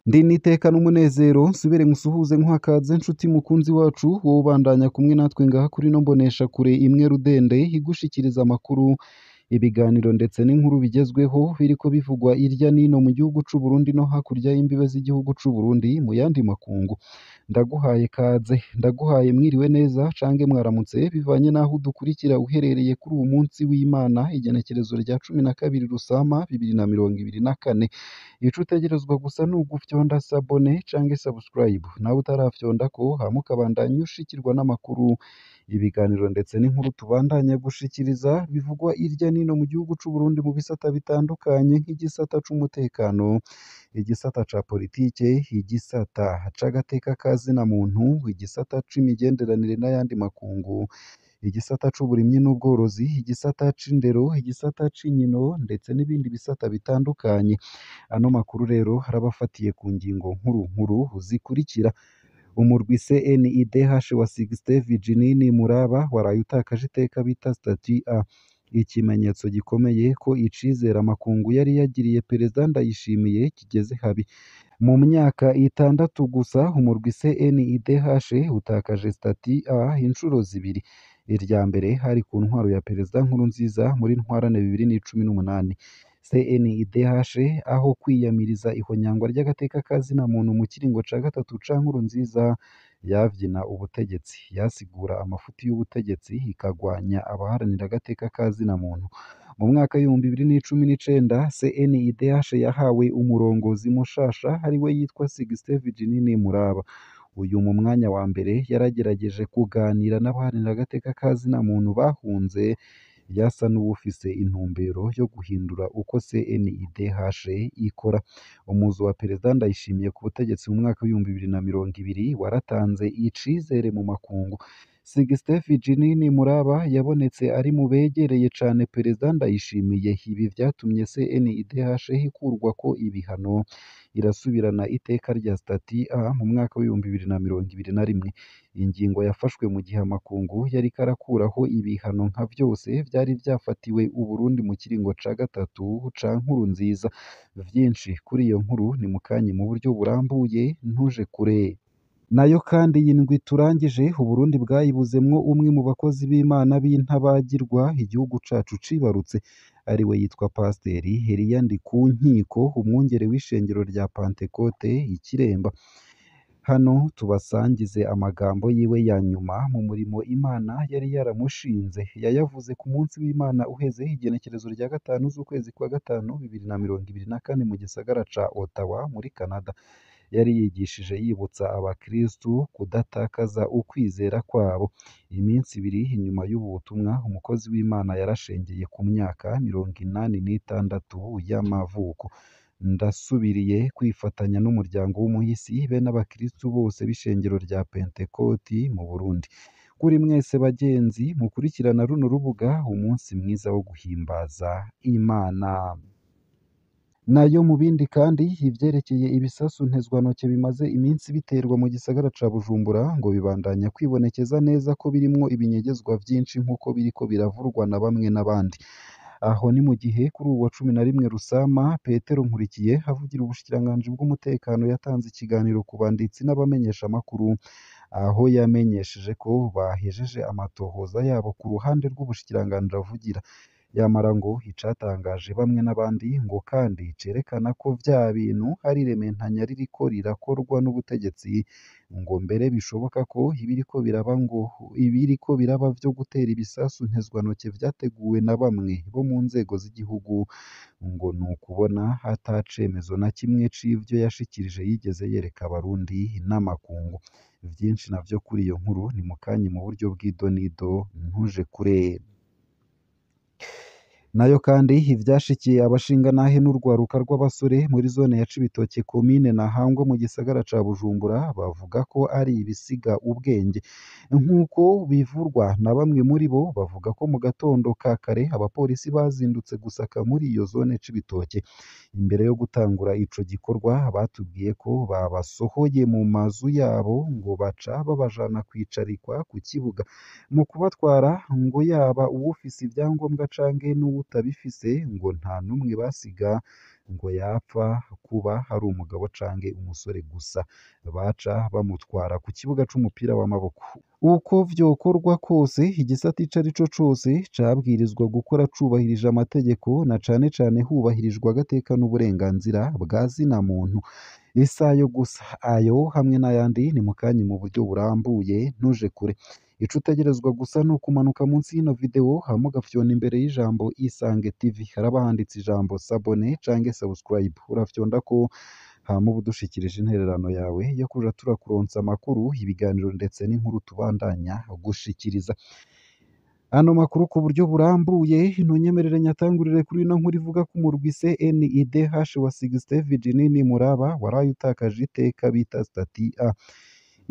Ndi niteka n'umunezero nsubire nkusuhuze nkuhakaze nshuti mukunzi wacu wowe ubandanya kumwe natwe ngaha kuri no mbonesha kure imwe rudende igushikiriza amakuru ibiganiro ndetse n'inkuru bigezweho biriko bivugwa irya nino mu gihugu c'u Burundi no hakurya y'imbibe z'igihugu c'u Burundi mu yandi makungu ndaguhaye kaze ndaguhaye mwiriwe neza cange mwaramutse bivanye naho udukurikira uherereye kuri uwu munsi w'Imana igenekerezo rya 12 Rusama 2024 ico utegerezwa gusa n'ugufyonda sabone cange subscribe nawe utarafyondako hama ukabandanya ushikirwa n'amakuru ibiganiro ndetse n'inkuru tubandanya gushikiriza bivugwa irya nino mu gihugu c'u Burundi mu bisata bitandukanye nk'igisata c'umutekano igisata ca politike igisata c'agateka kazina muntu igisata c'imigenderanire n'ayandi makungu igisata c'uburimyi n'ubworozi igisata c'indero igisata c'inkino ndetse n'ibindi bisata bitandukanye ano makuru rero harabafatiye ku ngingo nkuru zikurikira umurwi CNIDH wa Sixte Virginini Muraba waraye utakaje iteka bita statut A ikimenyetso gikomeye ko icizera amakungu yari yagiriye perezida Ndayishimiye kigeze habi mu myaka 6 gusa umurwi CNIDH utakaje statut A inshuro zibiri irya mbere hari ku ntwaro ya perezida Nkurunziza muri ntwarane 2018 CNIDH aho kwiyamiriza ihonyangwa ry'agateka kazina muntu mu kiringo ca gatatu ca Nkurunziza yavyina ubutegetsi yasigura amafuti y'ubutegetsi ikagwanya abaharanira agateka kazina muntu mu mwaka w'ibihumbi 2019 CNIDH yahawe umurongozi mushasha ariwe yitwa Sixte Virginini Muraba uyu mu mwanya wa mbere yaragerageje kuganira n'abaharanira agateka kazina muntu bahunze yasa n'uwufise intumbero yo guhindura uko CNIDH ikora umuzo wa perezida Ndayishimiye ku butegetsi mu mwaka w'ibihumbi 2020 waratanze icizere mu makungu Sixte Virginini Muraba yabonetse ari mu begereye cane perezida Ndayishimiye ibi vyatumye CNIDH ikurwa ko ibihano irasubirana iteka rya statut A mu mwaka w'ibihumbi 2021 ingingo yafashwe mu gihe amakungu yari karakuraho ibihano nka vyose vyari vyafatiwe Uburundi mu kiringo ca gatatu ca Nkurunziza vyinshi kuri iyo nkuru ni mukanyi mu buryo burambuye ntuje kure nayo kandi yindwi turangije Uburundi bwayibuzemwo umwe mu bakozi b'Imana b'intabagirwa igihugu cacu cibarutse ariwe yitwa Pasiteri Elia Ndikunkiko umwungere w'ishengero rya Pentecote ikiremba hano tubasangize amagambo yiwe ya nyuma mu murimo Imana yari yaramushinze yayavuze ku munsi w'Imana uheze igenekerezo rya 5 z'ukwezi kwa 5 2024 mu gisagara ca Ottawa muri Canada yari yigishije yibutsa abakristu kudatakaza ukwizera kwabo iminsi ibiri inyuma y'ubu butumwa umukozi w'Imana yarashengeye ku myaka 86 y'amavuko ndasubiriye kwifatanya n'umuryango w'umuhisi be n'abakristu bose b'ishengero rya Pentecote mu Burundi kuri mwese bagenzi mukurikirana runo rubuga umunsi mwiza wo guhimbaza Imana nayo mu bindi kandi ivyerekeye ibisasu ntezwantoke bimaze iminsi biterwa mu gisagara ca Bujumbura ngo bibandanya kwibonekeza neza ko birimwo ibinyegezwa vyinshi nk'uko biriko biravurwa na bamwe n'abandi aho ni mu gihe kuri ubu wa 11 Rusama Petero Nkurikiye avugira ubushikiranganji bw'umutekano yatanze ikiganiro ku banditsi n'abamenyesha amakuru aho yamenyesheje ko bahejeje amatohoza yabo ku ruhande rw'ubushikiranganji avugira yamara ngo icatangaje bamwe n'abandi ngo kandi cerekana ko vya bintu hari rementanya ririko rirakorwa n'ubutegetsi ngo mbere bishoboka ko ibiriko biraba vyo gutera ibisasu ntezwantoke vyateguwe na bamwe bo mu nzego z'igihugu ngo nukubona hatacemezo na kimwe c'ivyo yashikirije yigeze yereka abarundi n'amakungu vyinshi navyo kuri iyo nkuru ni mukanyi mu buryo bw'idonido ntuje kure nayo kandi ivyashikiye abashingantahe n'urwaruka rw'abasore muri zone ya Cibitoke komine Ntahangwa mu gisagara ca Bujumbura bavuga ko ari ibisiga ubwenge nk'uko bivurwa na bamwe muri bo bavuga ko mu gatondo ka kare abapolisi bazindutse gusaka muri iyo zone Cibitoke imbere yo gutangura ico gikorwa batubwiye ko babasohoye mu mazu yabo ngo baca babajana kwicarikwa ku kibuga mu kubatwara ngo yaba uwufise ivyangombwa canke n'uwutabifise ngo nta n'umwe basiga ngo yapfa kuba hari umugabo canke umusore gusa baca bamutwara ku kibuga c'umupira w'amaboko uko vyokorwa kose igisata ico ari co cose cabwirizwa gukora cubahirije amategeko na cane cane hubahirijwe agateka n'uburenganzira bwa zina muntu isayo gusa ayo hamwe n'ayandi ni mukanyi mu buryo burambuye ntuje kure ico utegerezwa gusa ni ukumanuka munsi y'ino video hama ugafyona imbere y'ijambo Isange TV haraba handitse ijambo sabone canke subscribe urafyondako hama uba udushikirije intererano yawe yo kuja turakuronsa amakuru ibiganiro ndetse n'inkuru tubandanya gushikiriza ano makuru ku buryo burambuye ntunyemerere nyatangurire kuri ino nkuru ivuga ko umurwi CNIDH wa Sixte Virginie Muraba waraye utakaje iteka bita stati A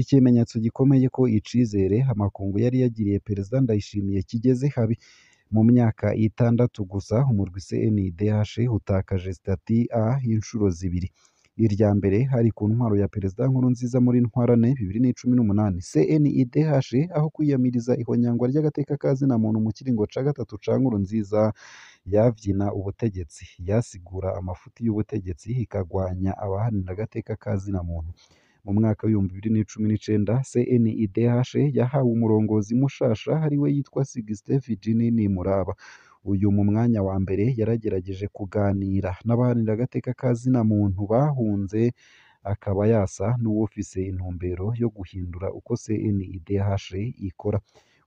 ikimenyetso gikomeye ko icizere amakungu yari yagiriye perezida Ndayishimiye kigeze habi mu myaka 6 gusa umurwi CNIDH utakaje stati A inshuro zibiri irya mbere hari ku ntwaro ya perezida Nkurunziza muri ntwarane 2018 CNIDH aho kwiyamiriza ihonyangwa ry'agateka kazina muntu mu kiringo ca gatatu ca Nkurunziza yavyina ubutegetsi yasigura amafuti y'ubutegetsi ikagwanya abahanira agateka kazina muntu mu mwaka w'ibihumbi 2019 CNIDH yahawe umurongozi mushasha ariwe yitwa Sixte Virginie Muraba uyu mu mwanya wa mbere yaragerageje kuganira n'abahanira agateka kazina muntu bahunze akaba yasa n'uwufise intumbero yo guhindura uko CNIDH ikora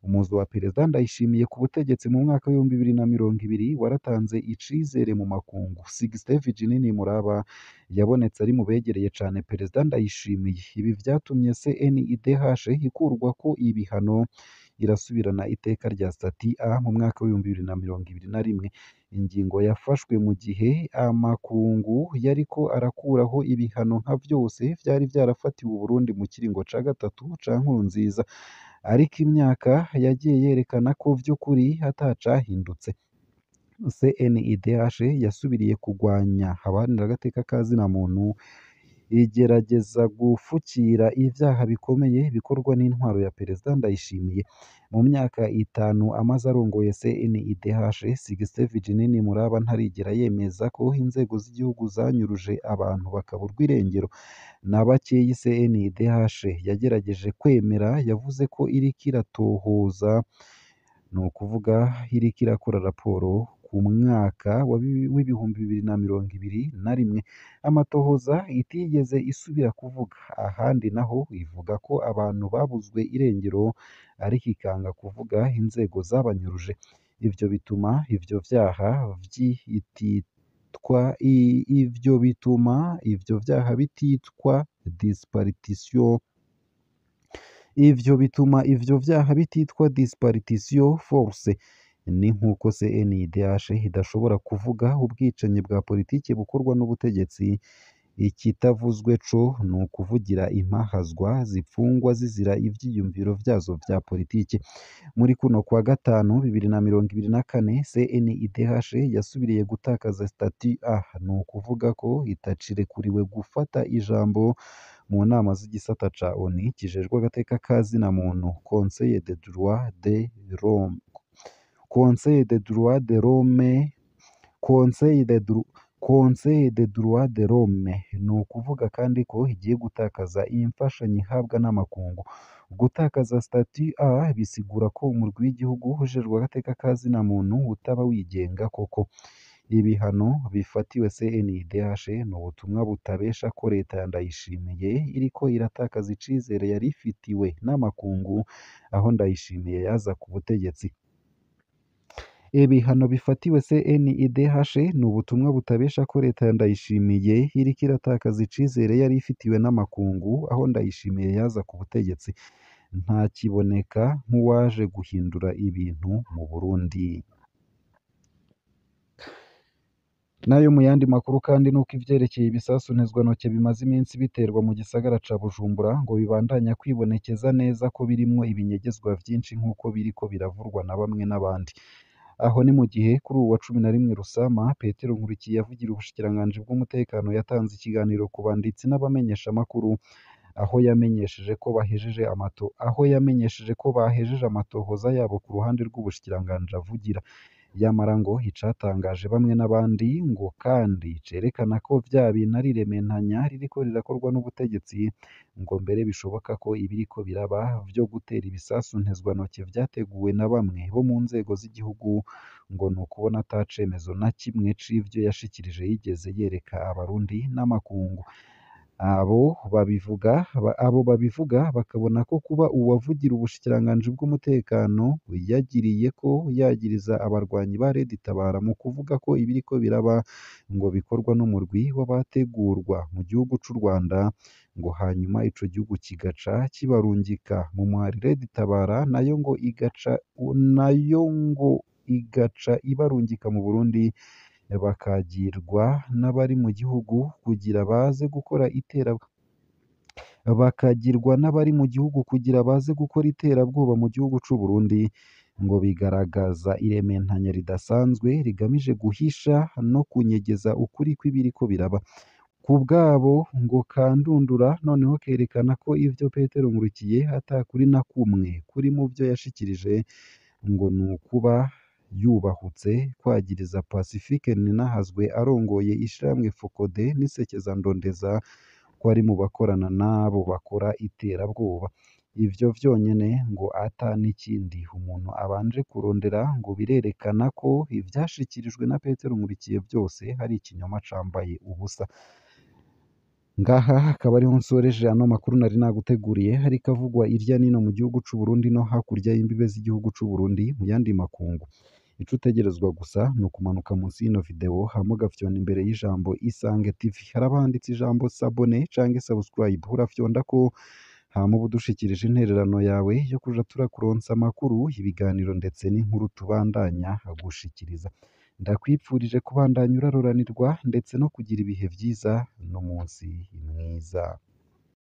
umuzi wa perezida Ndayishimiye ku butegetsi mu mwaka w'ibihumbi 2020 waratanze icizere mu makungu Sixte Virginie Muraba yabonetse ari mu begereye cane perezida Ndayishimiye ibi vyatumye CNIDH ikurwa ko ibihano irasubirana iteka rya stati A mu mwaka w'ibihumbi 2021 ingingo yafashwe mu gihe amakungu yariko arakuraho ibihano nka vyose vyari vyarafatiwe Burundi mu kiringo ca gatatu ca Nkurunziza ariko imyaka yagiye yerekana ko vy'ukuri hatacahindutse CNIDH yasubiriye kugwanya abahanira agateka kazina muntu igerageza gufukira ivyaha bikomeye bikorwa n'intwaro ya perezida Ndayishimiye mu myaka 5 amaze arongoye CNIDH Sixte Virginie Muraba ntarigera yemeza ko inzego z'igihugu zanyuruje abantu bakaburwa irengero na bakeyi CNIDH yagerageje kwemera yavuze ko iriko iratohoza ni ukuvuga iriko irakora raporo ku mwaka w'ibihumbi 2021 amatohoza itigeze isubira kuvuga ahandi naho ivuga ko abantu babuzwe irengero ariko ikanga kuvuga inzego zabanyuruje ivyo bituma ivyo vyaha bititwa disparition force ni nk'uko CNIDH idashobora kuvuga ubwicanyi bwa politiki bukorwa n'ubutegetsi ikitavuzwe co ni ukuvugira impahazwa zipfungwa zizira ivyiyumviro vyazo vya politiki muri kuno kwa gatanu 2024 CNIDH yasubiriye gutakaza stati A ni ukuvuga ko itacirekuriwe gufata ijambo mu nama z'igisata ca ONU kijejwe agateka kazina muntu Conseil des droits de l'homme ni ukuvuga kandi ko igiye gutakaza iyi mfashanyo ihabwa n'amakungu gutakaza stati A bisigura ko umurwi w'igihugu ujejwe agateka kazina muntu utaba wigenga koko ibihano bifatiwe CNIDH ni ubutumwa butabesha ko leta ya Ndayishimiye iriko iratakaza icizere yari ifitiwe n'amakungu aho Ndayishimiye yaza ku butegetsi ibihano bifatiwe CNIDH ni ubutumwa butabesha ko leta ya Ndayishimiye iriko iratakaza icizere yari ifitiwe n'amakungu aho Ndayishimiye yaza ku butegetsi nta kiboneka nk'uwaje guhindura ibintu mu Burundi Nayo mu yandi makuru kandi nuko ivyerekeye ibisasu ntezwantoke bimaze iminsi biterwa mu gisagara ca Bujumbura ngo bibandanya kwibonekeza neza ko birimwo ibinyegezwa vyinshi nk'uko biriko biravurwa na bamwe n'abandi. Aho ni mu gihe kuri uwu wa 11 Rusama Petero Nkurikiye yavugira ubushikiranganji bw'umutekano yatanze ikiganiro ku banditsi n'abamenyeshamakuru aho yamenyesheje ko bahejeje amatohoza yabo ku ruhande rw'ubushikiranganji avugira. Yamara ngo icatangaje bamwe n'abandi ngo kandi cerekana ko vya bintu ari irementanya ririko rirakorwa n'ubutegetsi ngo mbere bishoboka ko ibiriko biraba vyo gutera ibisasu ntezwantoke vyateguwe na bamwe bo mu nzego z'igihugu ngo ni ukubona ata cemezo na kimwe c'ivyo yashikirije yigeze yereka abarundi n'amakungu. Abo babivuga bakabona ko kuba uwavugira ubushikiranganji bw'umutekano yagiriye ko yagiriza abarwanyi ba Red Tabara mu kuvuga ko ibiriko biraba ngo bikorwa n'umurwi w'abategurwa mu gihugu c'u Rwanda ngo hanyuma ico gihugu kigaca kibarungika mu muhari Red Tabara nayo ngo igaca ibarungika mu Burundi bakagirwa n'abari mu gihugu kugira baze gukora iterabwoba mu gihugu c'u Burundi ngo bigaragaza irementanya ridasanzwe rigamije guhisha no kunyegeza ukuri kw'ibiriko biraba. Ku bwabo ngo kandundura noneho kerekana ko ivyo Petero Nkurikiye atakuri na kumwe kuri mu vyo yashikirije ngo ni ukuba yubahutse kwagiriza Pacifique Ninahazwe arongoye ishirahamwe Focode n'isekeza Ndondeza ko ari mu bakorana n'abo bakora iterabwoba. Ivyo vyonyene ngo ata n'ikindi umuntu abanje kurondera ngo birerekana ko ivyashikirijwe na Petero Nkurikiye vyose hari ikinyoma cambaye ubusa. Ngaha akaba ariho nsoreje ano makuru nari naguteguriye hariko avugwa irya nino mu gihugu c'u Burundi no hakurya y'imbibe z'igihugu c'u Burundi mu yandi makungu. Ico utegerezwa gusa ni ukumanuka munsi y'ino video hama ugafyonda imbere y'ijambo Isange TV haraba handitse ijambo s'abone canke subscribe urafyondako hama uba udushikirije intererano yawe yo kuja turakuronsa amakuru, ibiganiro ndetse n'inkuru tubandanya gushikiriza. Ndakwipfurije kubandanya uraroranirwa ndetse no kugira ibihe vyiza n'umunsi mwiza.